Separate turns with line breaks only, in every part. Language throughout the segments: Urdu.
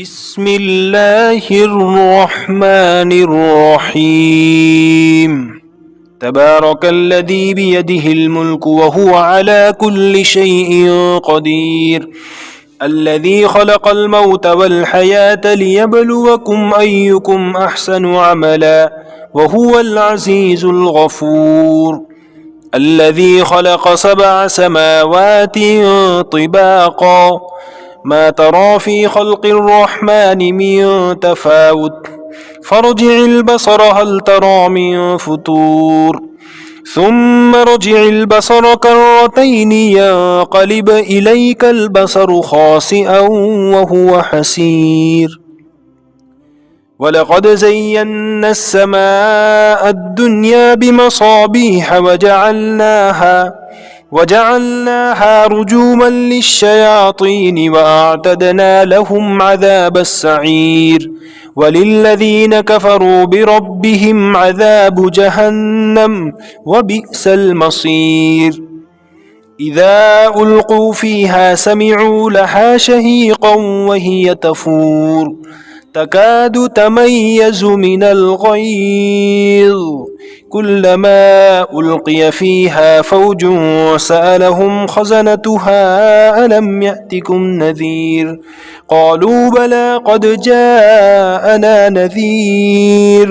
بسم الله الرحمن الرحيم تبارك الذي بيده الملك وهو على كل شيء قدير الذي خلق الموت والحياة ليبلوكم أيكم أحسن عملا وهو العزيز الغفور الذي خلق 7 سماوات طباقا ما ترى في خلق الرحمن من تفاوت فارجع البصر هل ترى من فتور ثم ارجع البصر كرتين ينقلب إليك البصر خاسئا وهو حسير ولقد زينا السماء الدنيا بمصابيح وجعلناها رجوما للشياطين وأعتدنا لهم عذاب السعير وللذين كفروا بربهم عذاب جهنم وبئس المصير إذا ألقوا فيها سمعوا لها شهيقا وهي تفور تكاد تميز من الغيظ كلما ألقي فيها فوج سألهم خزنتها ألم يأتكم نذير قالوا بلى قد جاءنا نذير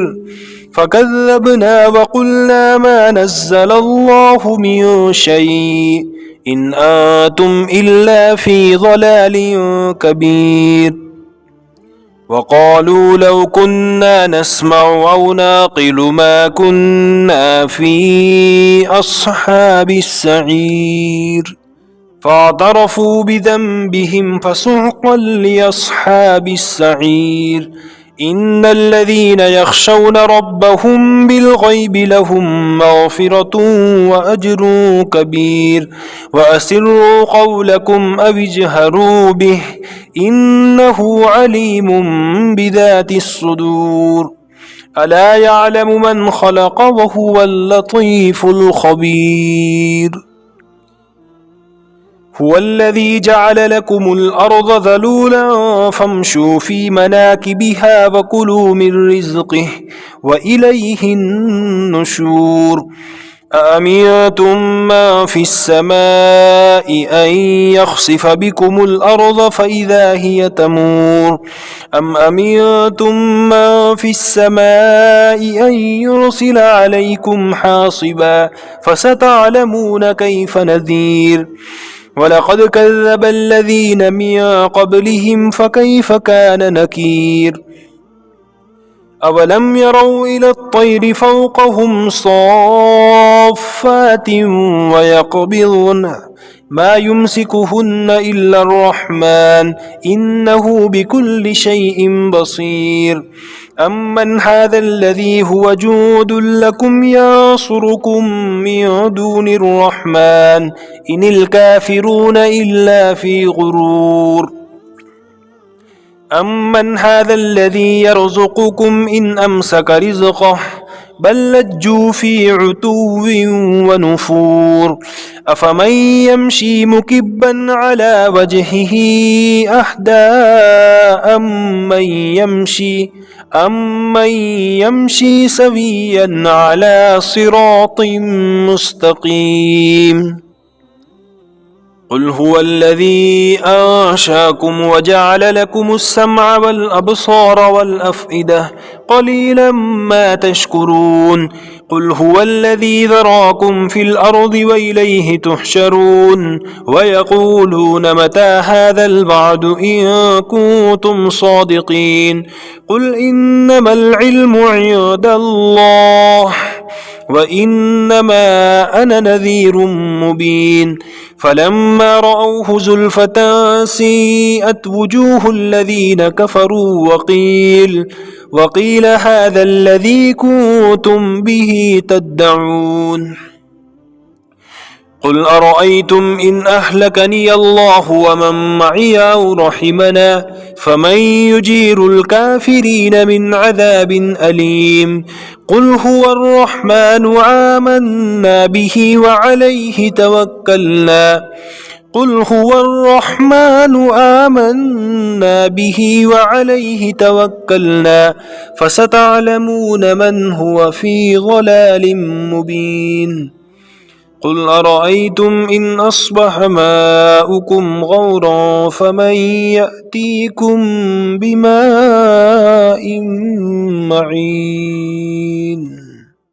فكذبنا وقلنا ما نزل الله من شيء إن أنتم إلا في ضلال كبير وقالوا لو كنا نسمع أو نعقل ما كنا في أصحاب السعير فاعترفوا بذنبهم فسحقا لأصحاب السعير إن الذين يخشون ربهم بالغيب لهم مغفرة وأجر كبير وأسروا قولكم أو اجهروا به إنه عليم بذات الصدور ألا يعلم من خلق وهو اللطيف الخبير هو الذي جعل لكم الأرض ذلولا فامشوا في مناكبها وكلوا من رزقه وإليه النشور أأمنتم من في السماء أن يخسف بكم الأرض فإذا هي تمور أم أمنتم من في السماء أن يرسل عليكم حاصبا فستعلمون كيف نذير ولقد كذب الذين من قبلهم فكيف كان نكير أولم يروا إلى الطير فوقهم صافات ويقبضن ما يمسكهن إلا الرحمن إنه بكل شيء بصير أمن هذا الذي هو جود لكم ينصركم من دون الرحمن إن الكافرون إلا في غرور أمن هذا الذي يرزقكم إن أمسك رزقه بل لجوا في عتو ونفور أفمن يمشي مكبا على وجهه أهدى أمن يمشي سويا على صراط مستقيم قل هو الذي أنشاكم وجعل لكم السمع والأبصار والأفئدة قليلا ما تشكرون قل هو الذي ذراكم في الأرض وإليه تحشرون ويقولون متى هذا الوعد إن كنتم صادقين قل إنما العلم عند الله وإنما أنا نذير مبين فلما رأوه زلفة سيئت وجوه الذين كفروا وقيل هذا الذي كنتم به تدعون قل أرأيتم إن أهلكني الله ومن معي أو رحمنا فمن يجير الكافرين من عذاب أليم قل هو الرحمن آمنا به وعليه توكلنا قل هو الرحمن آمنا به وعليه توكلنا فستعلمون من هو في ضلال مبين قل أرأيتم إن أصبح ماؤكم غورا فمن يأتيكم بماء معين